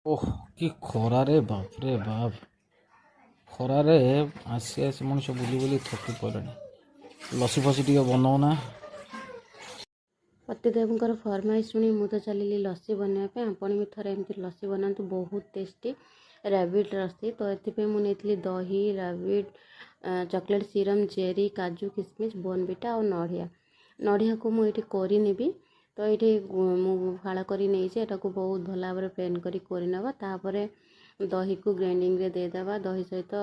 ओह कि खरारे बाप रे बाप खरारे आसी आसी मनुष्य बुली बुली थकी पड़े लसी फसी टे बनाओना। पतिदेवଙ୍କର फरमाइश शुणी ମୁଁ ତ ଚାଲିଲି ଲସି ବନେଇବା ପାଇଁ। ଆପଣ ବି ଥରେ ଏମିତି ଲସି ବନାନ୍ତୁ, ବହୁତ ଟେଷ୍ଟି ରାବିଟ୍ ଲସି। ତ ଏଥିପାଇଁ ମୁଁ ନେଇଥିଲି ଦହି, ରାବିଟ୍, ଚକୋଲେଟ୍ ସିରମ୍, ଚେରି, କାଜୁ, କିସମିସ୍, ବୋର୍ଣ୍ଣଭିଟା ଆଉ ନଡ଼ିଆକୁ ମୁଁ ଏଇଠି କୋରି ନେବି। ତ ଏଇଠି ମୁଁ ଫାଳ କରି ନେଇଛି, ଏଟାକୁ ବହୁତ ଭଲ ଭାବରେ ପ୍ଲେନ୍ କରି କୋରି ନେବା। ତାପରେ ଦହିକୁ ଗ୍ରାଇଣ୍ଡିଙ୍ଗରେ ଦେଇଦେବା। ଦହି ସହିତ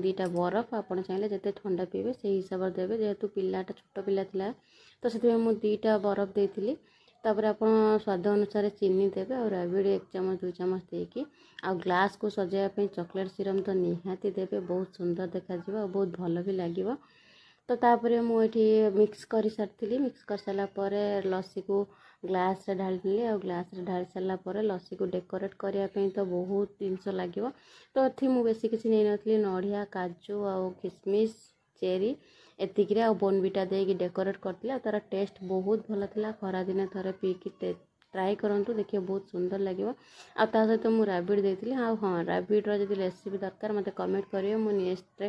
ଦୁଇଟା ବରଫ, ଆପଣ ଚାହିଁଲେ ଯେତେ ଥଣ୍ଡା ପିଇବେ ସେଇ ହିସାବରେ ଦେବେ। ଯେହେତୁ ପିଲାଟା ଛୋଟ ପିଲା ଥିଲା ତ ସେଥିପାଇଁ ମୁଁ ଦୁଇଟା ବରଫ ଦେଇଥିଲି। ତାପରେ ଆପଣ ସ୍ୱାଦ ଅନୁସାରେ ଚିନି ଦେବେ ଆଉ ରାବିଡ଼ି 1 ଚାମଚ 2 ଚାମଚ ଦେଇକି, ଆଉ ଗ୍ଲାସ୍କୁ ସଜାଇବା ପାଇଁ ଚକୋଲେଟ୍ ସିରମ୍ ତ ନିହାତି ଦେବେ, ବହୁତ ସୁନ୍ଦର ଦେଖାଯିବ ଆଉ ବହୁତ ଭଲ ବି ଲାଗିବ। ତ ତାପରେ ମୁଁ ଏଠି ମିକ୍ସ କରିସାରିଥିଲି। ମିକ୍ସ କରିସାରିଲା ପରେ ଲସିକୁ ଗ୍ଲାସ୍ରେ ଢାଳିଥିଲି, ଆଉ ଗ୍ଲାସ୍ରେ ଢାଳି ସାରିଲା ପରେ ଲସିକୁ ଡେକୋରେଟ୍ କରିବା ପାଇଁ ତ ବହୁତ ଜିନିଷ ଲାଗିବ। ତ ଏଠି ମୁଁ ବେଶୀ କିଛି ନେଇନଥିଲି, ନଡ଼ିଆ, କାଜୁ ଆଉ କିସମିସ୍, ଚେରି ଏତିକିରେ ଆଉ ବୋର୍ଣ୍ଣଭିଟା ଦେଇକି ଡେକୋରେଟ୍ କରିଥିଲି। ଆଉ ତା'ର ଟେଷ୍ଟ ବହୁତ ଭଲ ଥିଲା। ଖରାଦିନେ ଥରେ ପିଇକି ଟ୍ରାଏ କରନ୍ତୁ, ଦେଖିବେ ବହୁତ ସୁନ୍ଦର ଲାଗିବ। ଆଉ ତା ସହିତ ମୁଁ ରାବିଡ଼ି ଦେଇଥିଲି। ଆଉ ହଁ, ରାବିଡ଼ିର ଯଦି ରେସିପି ଦରକାର ମୋତେ କମେଣ୍ଟ କରିବେ, ମୁଁ ନେକ୍ସଟ୍ରେ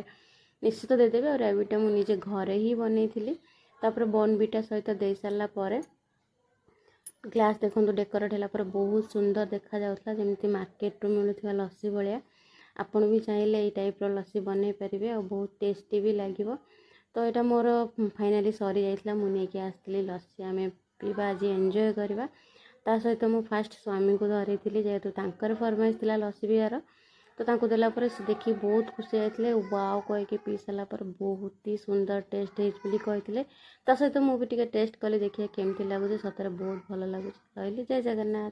ନିଶ୍ଚିତ ଦେଇଦେବି। ଆଉ ରାବିଡ଼ିଟା ମୁଁ ନିଜେ ଘରେ ହିଁ ବନେଇଥିଲି। ତାପରେ ବୋର୍ଣ୍ଣଭିଟା ସହିତ ଦେଇ ସାରିଲା ପରେ ଗ୍ଲାସ୍ ଦେଖନ୍ତୁ ଡେକୋରେଟ୍ ହେଲା ପରେ ବହୁତ ସୁନ୍ଦର ଦେଖାଯାଉଥିଲା, ଯେମିତି ମାର୍କେଟରୁ ମିଳୁଥିବା ଲସି ଭଳିଆ। ଆପଣ ବି ଚାହିଁଲେ ଏଇ ଟାଇପ୍ର ଲସି ବନେଇ ପାରିବେ ଆଉ ବହୁତ ଟେଷ୍ଟି ବି ଲାଗିବ। ତ ଏଇଟା ମୋର ଫାଇନାଲି ସରିଯାଇଥିଲା। ମୁଁ ନେଇକି ଆସିଥିଲି ଲସି, ଆମେ ପିଇବା ଆଜି, ଏନ୍ଜୟ କରିବା। ତା ସହିତ ମୁଁ ଫାଷ୍ଟ ସ୍ୱାମୀଙ୍କୁ ଧରିଥିଲି, ଯେହେତୁ ତାଙ୍କର ଫରମାଇଶ ଥିଲା ଲସି ପିଇବାର। ତ ତାଙ୍କୁ ଦେଲା ପରେ ସେ ଦେଖିକି ବହୁତ ଖୁସି ହେଇଥିଲେ। ୱାଓ କହିକି ପିଇ ସାରିଲା ପରେ ବହୁତ ହି ସୁନ୍ଦର ଟେଷ୍ଟ ହେଇଛି ବୋଲି କହିଥିଲେ। ତା ସହିତ ମୁଁ ବି ଟିକେ ଟେଷ୍ଟ କଲି, ଦେଖିବା କେମିତି ଲାଗୁଛି। ସତରେ ବହୁତ ଭଲ ଲାଗୁଛି। ରହିଲି, ଜୟ ଜଗନ୍ନାଥ।